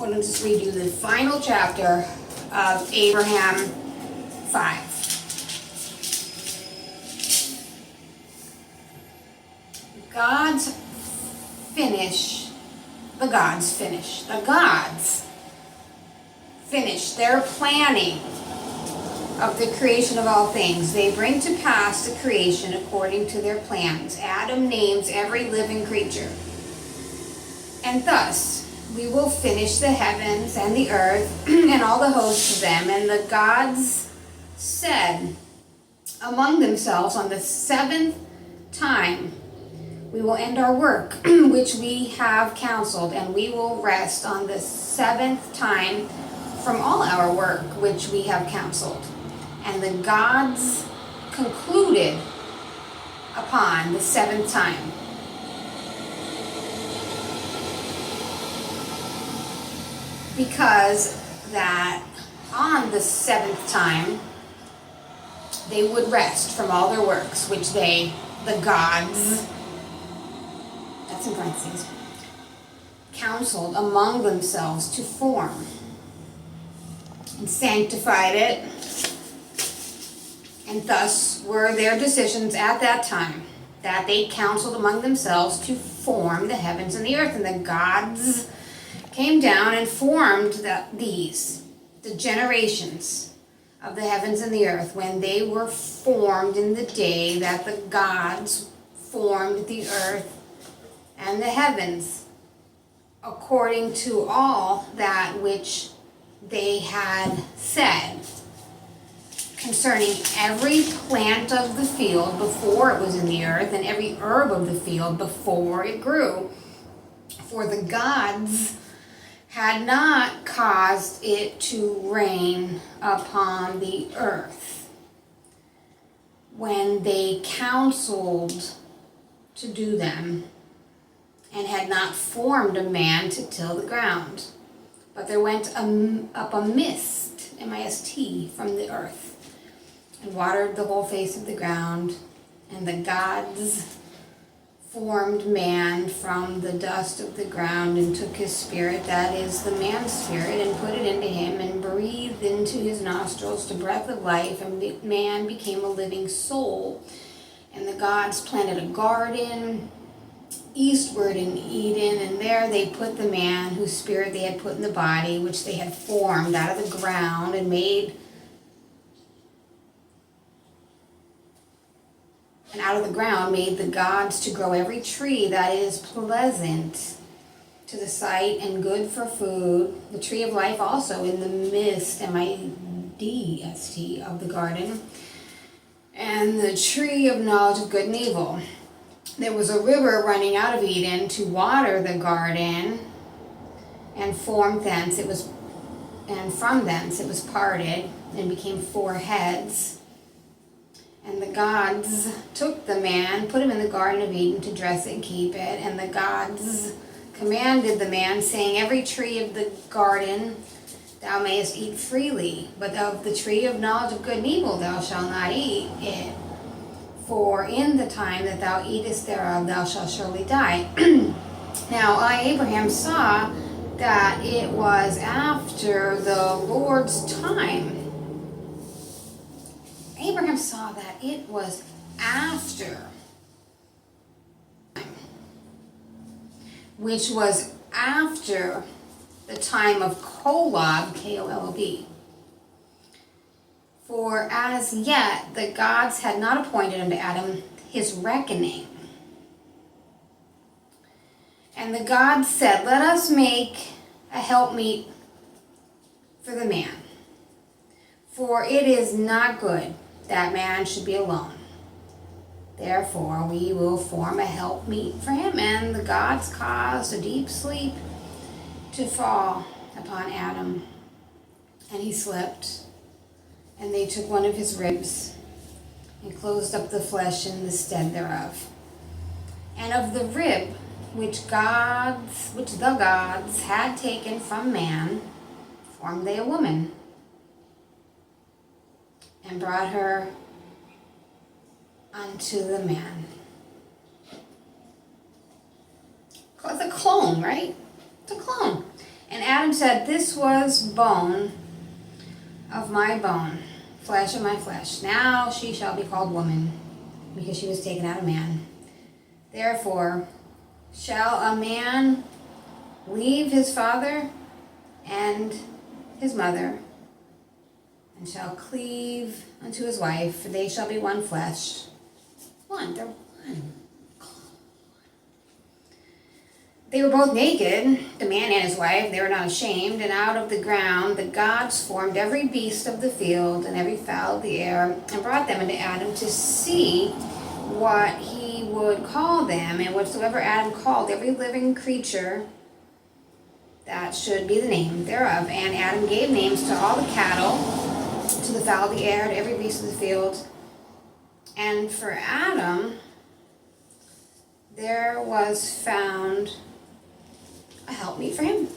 going to just read you the final chapter of Abraham 5. The gods finish their planning of the creation of all things. They bring to pass the creation according to their plans. Adam names every living creature. And thus, we will finish the heavens and the earth and all the hosts of them. And the gods said among themselves, on the seventh time, we will end our work, which we have counseled, and we will rest on the seventh time from all our work, which we have counseled. And the gods concluded upon the seventh time. Because that on the seventh time, they would rest from all their works, which the gods, that's in parentheses, counseled among themselves to form, and sanctified it. And thus were their decisions at that time, that they counseled among themselves to form the heavens and the earth. And the gods came down and formed the generations of the heavens and the earth, when they were formed in the day that the gods formed the earth and the heavens, according to all that which they had said concerning every plant of the field before it was in the earth, and every herb of the field before it grew. For the gods had not caused it to rain upon the earth when they counseled to do them, and had not formed a man to till the ground. But there went up a mist, M-I-S-T, from the earth, and watered the whole face of the ground. And the gods formed man from the dust of the ground, and took his spirit, that is the man's spirit, and put it into him, and breathed into his nostrils the breath of life, and man became a living soul. And the gods planted a garden eastward in Eden, and there they put the man whose spirit they had put in the body, which they had formed out of the ground, and out of the ground made the gods to grow every tree that is pleasant to the sight and good for food, the tree of life also in the midst, M-I-D-S-T, of the garden, and the tree of knowledge of good and evil. There was a river running out of Eden to water the garden, and from thence it was parted and became 4 heads. And the gods took the man, put him in the Garden of Eden to dress it and keep it. And the gods commanded the man, saying, every tree of the garden thou mayest eat freely, but of the tree of knowledge of good and evil thou shalt not eat it. For in the time that thou eatest thereof thou shalt surely die. Now Abraham saw that it was after the Lord's time. Abraham saw that it was after, which was after the time of Kolob, K-O-L-O-B. For as yet the gods had not appointed unto Adam his reckoning. And the gods said, let us make a helpmeet for the man. For it is not good that man should be alone. Therefore we will form a helpmeet for him. And the gods caused a deep sleep to fall upon Adam, and he slept. And they took one of his ribs and closed up the flesh in the stead thereof. And of the rib which the gods had taken from man, formed they a woman, and brought her unto the man. It's a clone, right? It's a clone. And Adam said, "This was bone of my bone, flesh of my flesh. Now she shall be called woman, because she was taken out of man. Therefore shall a man leave his father and his mother, and shall cleave unto his wife, for they shall be one flesh." One, they're one. They were both naked, the man and his wife, they were not ashamed, and out of the ground the gods formed every beast of the field and every fowl of the air, and brought them unto Adam to see what he would call them. And whatsoever Adam called every living creature, that should be the name thereof. And Adam gave names to all the cattle, to the fowl of the air, to every beast of the field. And for Adam there was found a helpmeet for him.